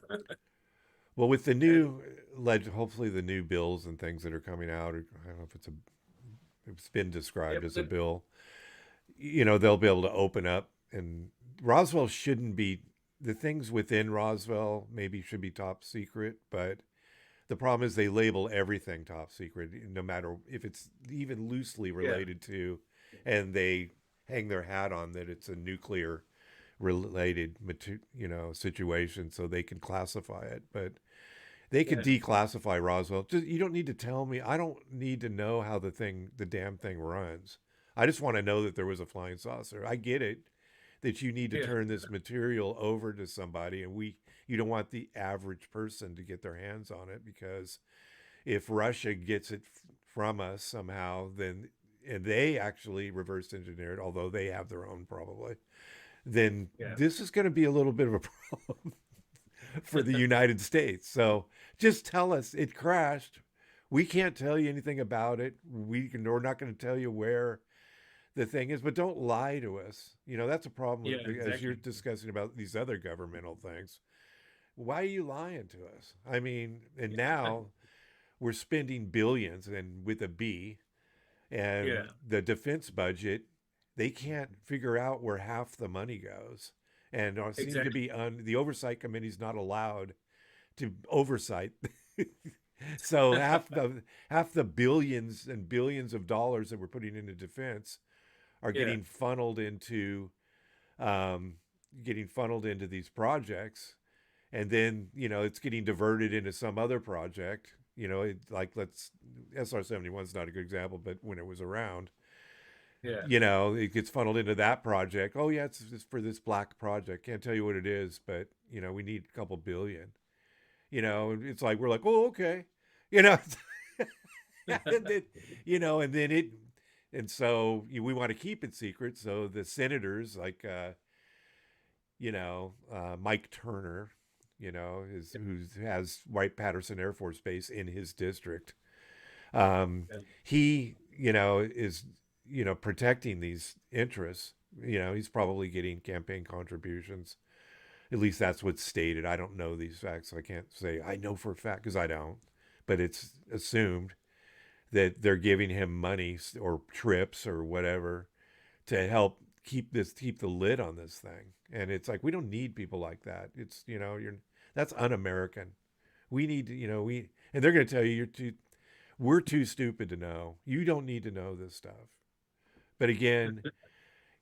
Well, with the hopefully the new bills and things that are coming out, or I don't know if it's been described as a bill. They'll be able to open up, and Roswell shouldn't be. The things within Roswell maybe should be top secret, but the problem is they label everything top secret, no matter if it's even loosely related to, and they hang their hat on that it's a nuclear related situation, so they can classify it. But they could Yeah. declassify Roswell. You don't need to tell me. I don't need to know how the damn thing runs. I just want to know that there was a flying saucer. I get it that you need to Yeah. turn this material over to somebody, and you don't want the average person to get their hands on it, because if Russia gets it from us somehow, then, and they actually reverse engineer it, although they have their own probably, then Yeah. this is going to be a little bit of a problem for the United States. So just tell us it crashed. We can't tell you anything about it. We're not going to tell you where the thing is, but don't lie to us. That's a problem Yeah. as you're Exactly. discussing about these other governmental things. Why are you lying to us? I mean, and Yeah. now we're spending billions, and with a B, and Yeah. the defense budget, they can't figure out where half the money goes. And seem to Exactly. be the oversight committee's not allowed to oversight. So half the billions and billions of dollars that we're putting into defense are Yeah. um, getting funneled into these projects, and then it's getting diverted into some other project. Like, SR-71 is not a good example, but when it was around, Yeah. it gets funneled into that project. Oh yeah, it's for this black project. Can't tell you what it is, but we need a couple billion. It's like we're like, oh, okay, you know, and then, and then and so we want to keep it secret. So the senators, like, Mike Turner, who has Wright-Patterson Air Force Base in his district. Yeah. He, is, protecting these interests. He's probably getting campaign contributions. At least that's what's stated. I don't know these facts, so I can't say I know for a fact, because I don't. But it's assumed that they're giving him money or trips or whatever to help keep the lid on this thing. And it's like, we don't need people like that. It's, that's un-American. We need to, and they're going to tell you we're too stupid to know. You don't need to know this stuff. But again,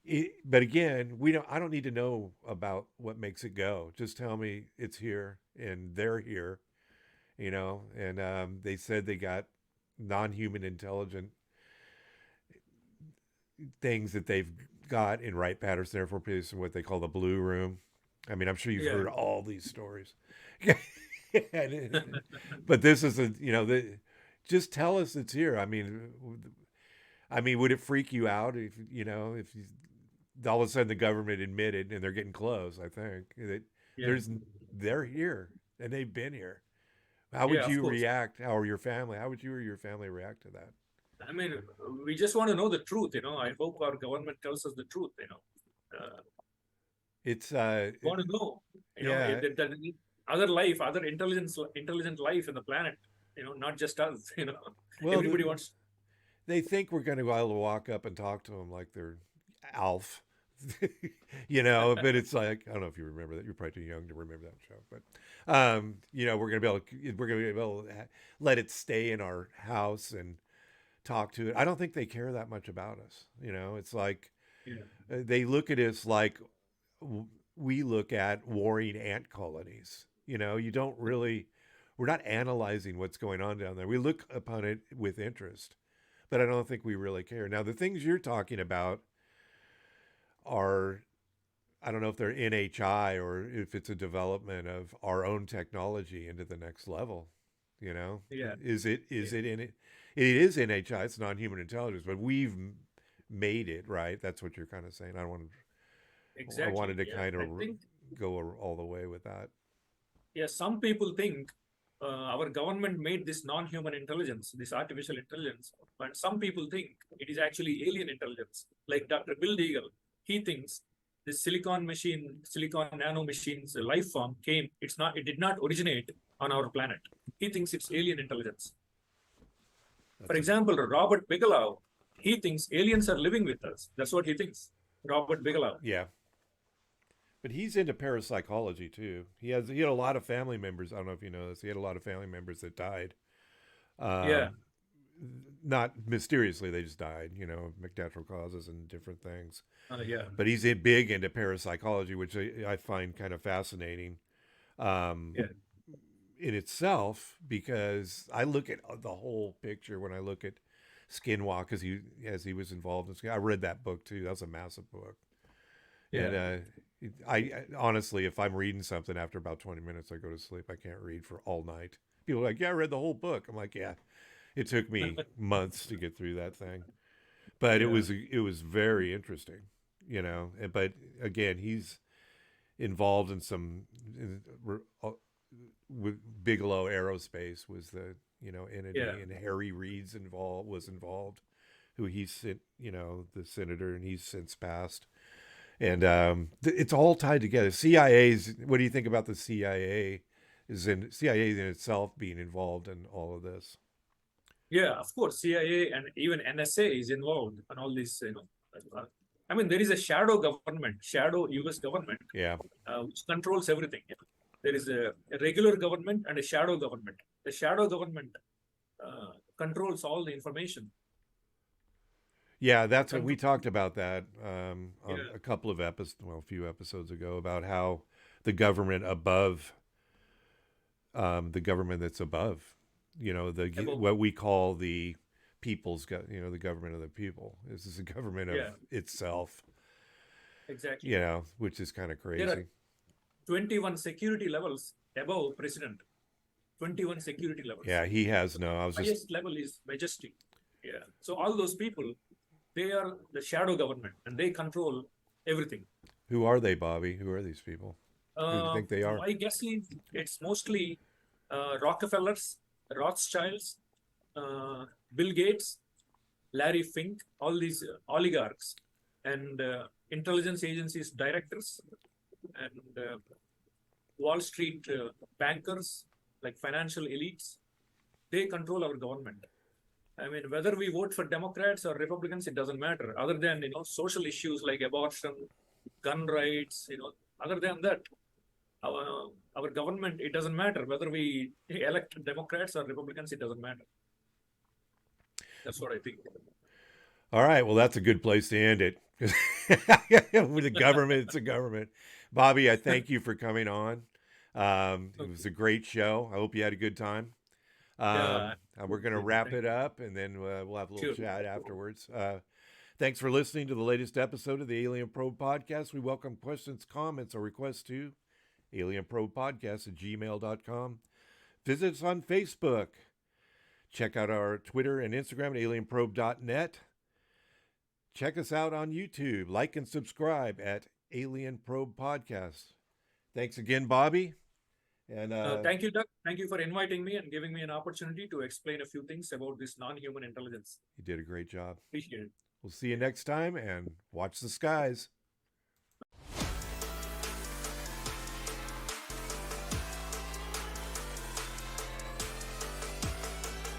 we don't. I don't need to know about what makes it go. Just tell me it's here and they're here. And they said they got non-human intelligent things that they've got in Wright-Patterson Air Force Base, and what they call the Blue Room. I mean, I'm sure you've Yeah. heard all these stories. But this is just tell us it's here. I mean, would it freak you out if all of a sudden the government admitted, and they're getting close, I think, that Yeah. they're here and they've been here? How Yeah. would Of you course. react? How would you or your family react to that? I mean, we just want to know the truth. I hope our government tells us the truth. It's Want to know. yeah, That other life, other intelligent life in the planet. Not just us. well, Everybody wants. they think we're going to be able to walk up and talk to them like they're Alf. But it's like, I don't know if you remember that. You're probably too young to remember that show, but we're going to be able to let it stay in our house and talk to it. I don't think they care that much about us. It's like, Yeah. they look at us like we look at warring ant colonies. You don't really, we're not analyzing what's going on down there. We look upon it with interest, but I don't think we really care. Now, the things you're talking about are, I don't know if they're NHI or if it's a development of our own technology into the next level. Yeah. Is it Yeah. in it? It is NHI. It's non-human intelligence, but we've made it, right? That's what you're kind of saying. I Exactly. wanted to Yeah. kind I of think. go all the way with that. Yeah. Some people think our government made this non-human intelligence, this artificial intelligence, but some people think it is actually alien intelligence. Like Dr. Bill Deagle, he thinks this silicon nano machines life form came. It did not originate on our planet. He thinks it's alien intelligence. For example, Robert Bigelow, he thinks aliens are living with us. That's what he thinks. Robert Bigelow. Yeah, but he's into parapsychology too. He had a lot of family members. I don't know if you know this. He had a lot of family members that died. Yeah. Um, not mysteriously, they just died, natural causes and different things. Yeah. But he's big into parapsychology, which I find kind of fascinating Yeah. in itself, because I look at the whole picture when I look at Skinwalk, as he was involved in. I read that book too. That was a massive book. Yeah. And I honestly, if I'm reading something, after about 20 minutes, I go to sleep. I can't read for all night. People are like, yeah, I read the whole book. I'm like, yeah, it took me months to get through that thing, but Yeah. it was very interesting, But again, he's involved in some with Bigelow Aerospace was the entity, Yeah. and Harry Reid's was involved, who he's the senator, and he's since passed. And it's all tied together. CIA's. What do you think about the CIA? CIA in itself being involved in all of this? Yeah, of course, CIA and even NSA is involved in all this. I mean, there is a shadow government, shadow US government, Yeah. Which controls everything. There is a regular government and a shadow government. The shadow government controls all the information. Yeah, that's what we talked about that on Yeah. a couple of a few episodes ago, about how the government above, the government that's above, what we call the people's, the government of the people. This is a government of itself. Exactly. Which is kind of There are crazy. 21 security levels above president. 21 security levels. Yeah, he has no. I was highest just level is majestic. Yeah. So all those people, they are the shadow government, and they control everything. Who are they, Bobby? Who are these people? Who do you think they are? My guess is it's mostly Rockefellers, Rothschilds, Bill Gates, Larry Fink, all these oligarchs, and intelligence agencies directors, and Wall Street bankers, like financial elites. They control our government. I mean, whether we vote for Democrats or Republicans, it doesn't matter. Other than social issues like abortion, gun rights, other than that, our government, it doesn't matter whether we elect Democrats or Republicans. It doesn't matter. That's what I think. All right. Well, that's a good place to end it. With the government, it's a government. Bobby, I thank you for coming on. It was a great show. I hope you had a good time. We're going to wrap it up, and then we'll have a little chat afterwards. Thanks for listening to the latest episode of the Alien Probe Podcast. We welcome questions, comments, or requests to alienprobepodcast@gmail.com. Visit us on Facebook. Check out our Twitter and Instagram at alienprobe.net. Check us out on YouTube. Like and subscribe at Alien Probe Podcast. Thanks again, Bobby. And thank you, Doug. Thank you for inviting me and giving me an opportunity to explain a few things about this non-human intelligence. You did a great job. Appreciate it. We'll see you next time, and watch the skies.